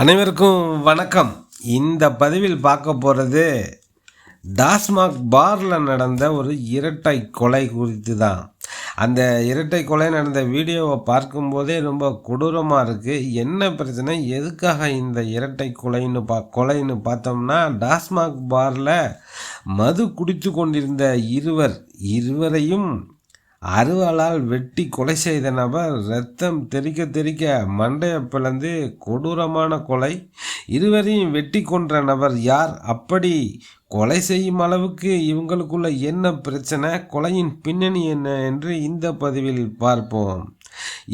அனைவருக்கும் வணக்கம். இந்த பதிவில் பார்க்க போகிறது டாஸ்மாக் பாரில் நடந்த ஒரு இரட்டை கொலை குறித்து தான். அந்த இரட்டை கொலை நடந்த வீடியோவை பார்க்கும்போதே ரொம்ப கொடூரமாக இருக்குது. என்ன பிரச்சனை, எதுக்காக இந்த இரட்டை கொலைன்னு பார்த்தோம்னா, டாஸ்மாக் பாரில் மது குடித்து கொண்டிருந்த இருவரையும் அருவாளால் வெட்டி கொலை செய்த நபர் இரத்தம் தெறிக்க தெறிக்க மண்டையை பிளந்து கொடூரமான கொலை. இருவரையும் வெட்டி கொன்ற நபர் யார்? அப்படி கொலை செய்யும் அளவுக்கு இவங்களுக்குள்ள என்ன பிரச்சனை? கொலையின் பின்னணி என்ன என்று இந்த பதிவில் பார்ப்போம்.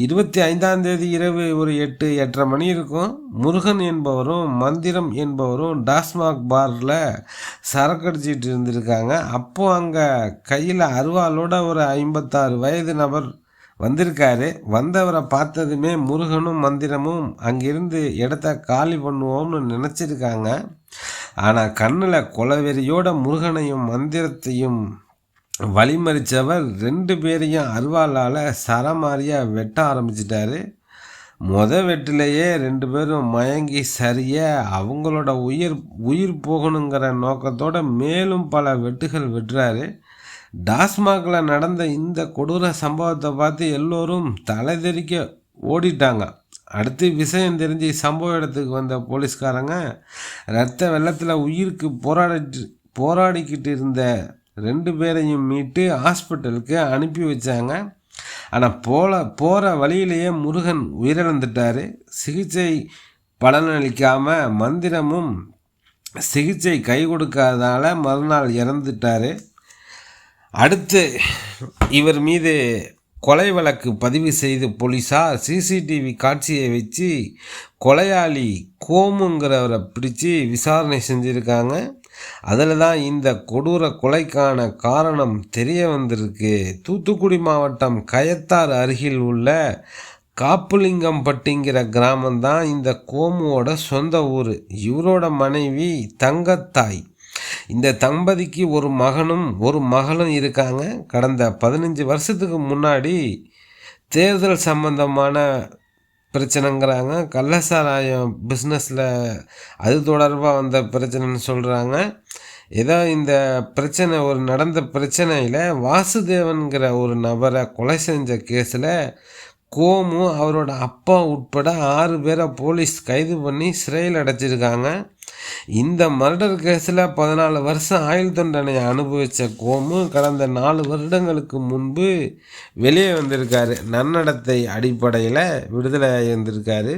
25ஆம் தேதி இரவு ஒரு 8-8:30 மணி இருக்கும். முருகன் என்பவரும் மந்திரம் என்பவரும் டாஸ்மாக் பாரில் சரக்கடிச்சிட்டு இருந்திருக்காங்க. அப்போது அங்கே கையில் அருவாளோட ஒரு 56 வயது நபர் வந்திருக்காரு. வந்தவரை பார்த்ததுமே முருகனும் மந்திரமும் அங்கிருந்து இடத்த காலி பண்ணுவோம்னு நினச்சிருக்காங்க. ஆனால் கண்ணில் கொலவெறியோட முருகனையும் மந்திரத்தையும் வழிமறித்தவர் 2 பேரையும் அருவாளால் சரமாரியாக வெட்ட ஆரம்பிச்சிட்டாரு. வெட்டிலேயே 2 பேரும் மயங்கி சரிய அவங்களோட உயிர் போகணுங்கிற நோக்கத்தோடு மேலும் பல வெட்டுகள் வெட்டுறாரு. டாஸ்மாகில் நடந்த இந்த கொடூர சம்பவத்தை பார்த்து எல்லோரும் தலைதெறிக்க ஓடிட்டாங்க. அடுத்து விஷயம் தெரிஞ்சு சம்பவ இடத்துக்கு வந்த போலீஸ்காரங்க இரத்த வெள்ளத்தில் உயிருக்கு போராடிக்கிட்டு இருந்த 2 பேரையும் மீட்டு ஹாஸ்பிட்டலுக்கு அனுப்பி வச்சாங்க. ஆனால் போகிற வழியிலேயே முருகன் உயிரிழந்துட்டார். சிகிச்சை பலனளிக்காமல் மந்திரமும் சிகிச்சை கை கொடுக்காததால் மறுநாள் இறந்துட்டார். அடுத்து இவர் மீது கொலை வழக்கு பதிவு செய்து போலீஸார் சிசிடிவி காட்சியை வச்சு கொலையாளி கோமுங்கிறவரை பிடிச்சி விசாரணை செஞ்சுருக்காங்க. அதில் தான் இந்த கொடூர கொலைக்கான காரணம் தெரிய வந்திருக்கு. தூத்துக்குடி மாவட்டம் கயத்தார் அருகில் உள்ள காப்புலிங்கம்பட்டிங்கிற கிராமம்தான் இந்த கோமுவோட சொந்த ஊர். இவரோட மனைவி தங்கத்தாய். இந்த தம்பதிக்கு ஒரு மகனும் ஒரு மகளும் இருக்காங்க. கடந்த 15 வருஷத்துக்கு முன்னாடி தேர்தல் சம்பந்தமான பிரச்சனைங்கிறாங்க. கள்ளசாராயம் பிஸ்னஸில் அது தொடர்பாக வந்த பிரச்சனைன்னு சொல்கிறாங்க. ஏதோ இந்த பிரச்சனை நடந்த பிரச்சனையில் வாசுதேவன்கிற ஒரு நபரை கொலை செஞ்ச கேஸில் கோமு அவரோட அப்பா உட்பட 6 பேரை போலீஸ் கைது பண்ணி சிறையில் அடைச்சிருக்காங்க. இந்த மர்டர் கேஸில் 14 வருஷம் ஆயுள் தண்டனையை அனுபவித்த கோமு கடந்த 4 வருடங்களுக்கு முன்பு வெளியே வந்திருக்காரு. நன்னடத்தை அடிப்படையில் விடுதலை இருந்திருக்காரு.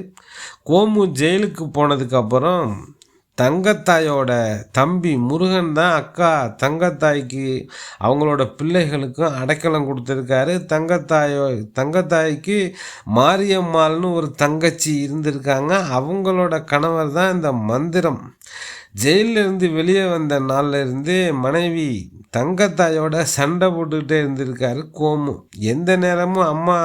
கோமு ஜெயிலுக்கு போனதுக்கப்புறம் தங்கத்தாயோட தம்பி முருகன் தான் அக்கா தங்கத்தாய்க்கு அவங்களோட பிள்ளைகளுக்கும் அடைக்கலம் கொடுத்துருக்காரு. தங்கத்தாய்க்கு மாரியம்மாள்னு ஒரு தங்கச்சி இருந்திருக்காங்க. அவங்களோட கணவர் தான் இந்த மந்திரம். ஜெயிலிருந்து வெளியே வந்த நாளில் இருந்து மனைவி தங்கத்தாயோட சண்டை போட்டுக்கிட்டே இருந்திருக்காரு கோமு. எந்த நேரமும் அம்மா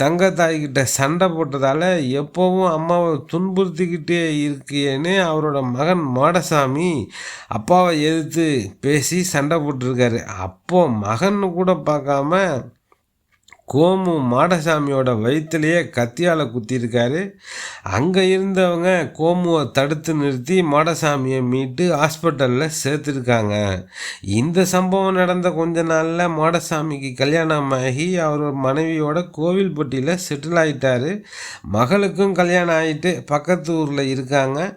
தங்கத்தாய்கிட்ட சண்டை போட்டதால் எப்போவும் அம்மாவை துன்புறுத்திக்கிட்டே இருக்கேன்னு அவரோட மகன் மாடசாமி அப்பாவை எதிர்த்து பேசி சண்டை போட்டிருக்காரு. அப்போது மகன்னு கூட பார்க்காம கோமு மாடசாமியோட வயிற்றுலையே கத்தியால் குத்திருக்காரு. அங்கே இருந்தவங்க கோமுவை தடுத்து நிறுத்தி மாடசாமியை மீட்டு ஹாஸ்பிட்டலில் சேர்த்துருக்காங்க. இந்த சம்பவம் நடந்த கொஞ்ச நாளில் மாடசாமிக்கு கல்யாணம் ஆகி அவர் மனைவியோட கோவில்பட்டியில் செட்டில் ஆகிட்டார். மகளுக்கும் கல்யாணம் ஆகிட்டு பக்கத்து ஊரில் இருக்காங்க.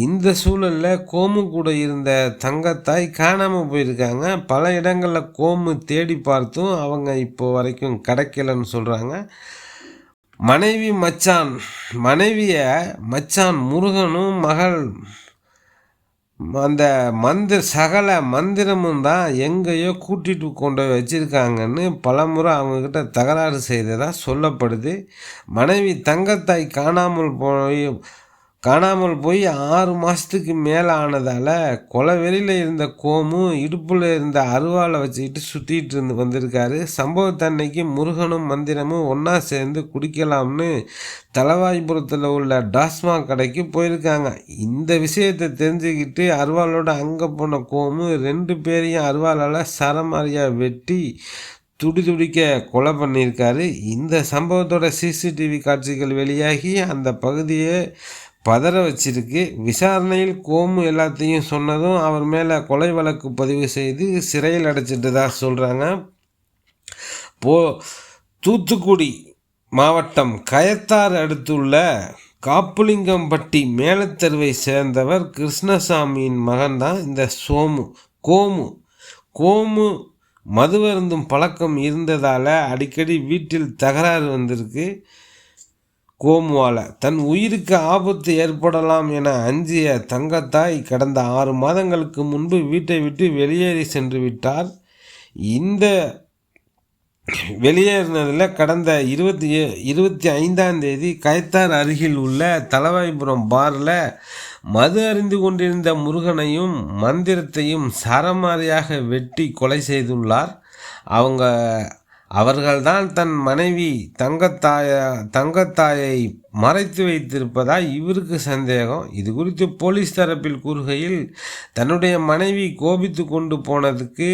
இந்த சூழலில் கோமு கூட இருந்த தங்கத்தாய் காணாமல் போயிருக்காங்க. பல இடங்களில் கோமு தேடி பார்த்தும் அவங்க இப்போ வரைக்கும் கிடைக்கலன்னு சொல்கிறாங்க. மனைவியை மச்சான் முருகனும் மகள் அந்த சகல மந்திரமும் தான் எங்கேயோ கூட்டிகிட்டு கொண்டு வச்சுருக்காங்கன்னு பலமுறை அவங்கக்கிட்ட தகராறு செய்ததாக சொல்லப்படுது. மனைவி தங்கத்தாய் காணாமல் போய் 6 மாதத்துக்கு மேலே ஆனதால் கொலவெறியில் இருந்த கோமு இடுப்பில் இருந்த அருவாளை வச்சுக்கிட்டு சுற்றிட்டு வந்திருக்காரு. சம்பவத்தன்னைக்கு முருகனும் மந்திரமும் ஒன்றா சேர்ந்து குடிக்கலாம்னு தலவாய்புரத்தில் உள்ள டாஸ்மாக் கடைக்கு போயிருக்காங்க. இந்த விஷயத்தை தெரிஞ்சுக்கிட்டு அருவாளோட அங்கே போன கோமு 2 பேரையும் அருவாளால் சரமாரியாக வெட்டி துடிக்க கொலை பண்ணியிருக்காரு. இந்த சம்பவத்தோட சிசிடிவி காட்சிகள் வெளியாகி அந்த பகுதியை பதற வச்சிருக்கு. விசாரணையில் கோமு எல்லாத்தையும் சொன்னதும் அவர் மேலே கொலை வழக்கு பதிவு செய்து சிறையில் அடைச்சிட்டதா சொல்கிறாங்க. தூத்துக்குடி மாவட்டம் கயத்தாறு அடுத்துள்ள காப்புலிங்கம்பட்டி மேலத்தெருவை சேர்ந்தவர் கிருஷ்ணசாமியின் மகன்தான் இந்த கோமு மதுவருந்தும் பழக்கம் இருந்ததால் அடிக்கடி வீட்டில் தகராறு வந்திருக்கு. கோமுவால் தன் உயிருக்கு ஆபத்து ஏற்படலாம் என அஞ்சிய தங்கத்தாய் கடந்த 6 மாதங்களுக்கு முன்பு வீட்டை விட்டு வெளியேறி சென்று விட்டார். இந்த வெளியேறினதில் கடந்த 25ஆம் தேதி கயத்தார் அருகில் உள்ள தலவாய்புரம் பாரில் மது அருந்தி கொண்டிருந்த முருகனையும் மந்திரத்தையும் சரமாரியாக வெட்டி கொலை செய்துள்ளார். அவர்கள்தான் தன் மனைவி தங்கத்தாயை மறைத்து வைத்திருப்பதால் இவருக்கு சந்தேகம். இது குறித்து போலீஸ் தரப்பில் கூறுகையில், தன்னுடைய மனைவி கோபித்து கொண்டு போனதுக்கு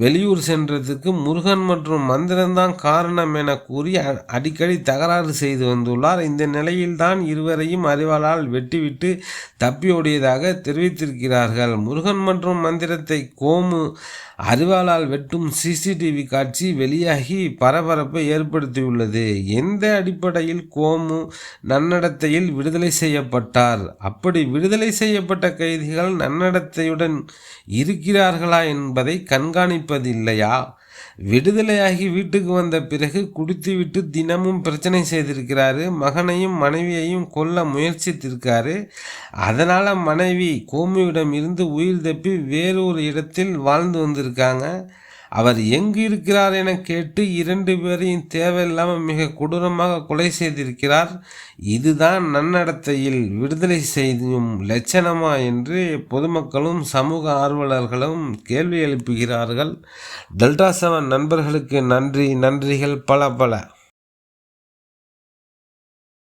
வெளியூர் சென்றதுக்கு முருகன் மற்றும் மந்திரம்தான் காரணம் என கூறி அடிக்கடி தகராறு செய்து வந்துள்ளார். இந்த நிலையில்தான் இருவரையும் அறிவாளால் வெட்டிவிட்டு தப்பியோடியதாக தெரிவித்திருக்கிறார்கள். முருகன் மற்றும் மந்திரத்தை கோமு அறிவாளால் வெட்டும் சிசிடிவி காட்சி வெளியாகி பரபரப்பை ஏற்படுத்தியுள்ளது. எந்த அடிப்படையில் கோமு நன்னடத்தையில் விடுதலை செய்யப்பட்டார்? அப்படி விடுதலை செய்யப்பட்ட கைதிகள் நன்னடத்தையுடன் இருக்கிறார்களா என்பதை கண்காணிப்பதில்லையா? விடுதலையாகி வீட்டுக்கு வந்த பிறகு குடித்துவிட்டு தினமும் பிரச்சனை செய்திருக்கிறாரு. மகனையும் மனைவியையும் கொல்ல முயற்சித்திருக்காரு. அதனால் மனைவி கோமுவிடம் இருந்து உயிர் தப்பி வேறொரு இடத்தில் வாழ்ந்து வந்திருக்காங்க. அவர் எங்கு இருக்கிறார் என கேட்டு 2 பேரையும் தேவையில்லாமல் மிக கொடூரமாக கொலை செய்திருக்கிறார். இதுதான் நன்னடத்தையில் விடுதலை செய்யும் லட்சணமா என்று பொதுமக்களும் சமூக ஆர்வலர்களும் கேள்வி எழுப்புகிறார்கள். டெல்டா 7 நண்பர்களுக்கு நன்றிகள் பல.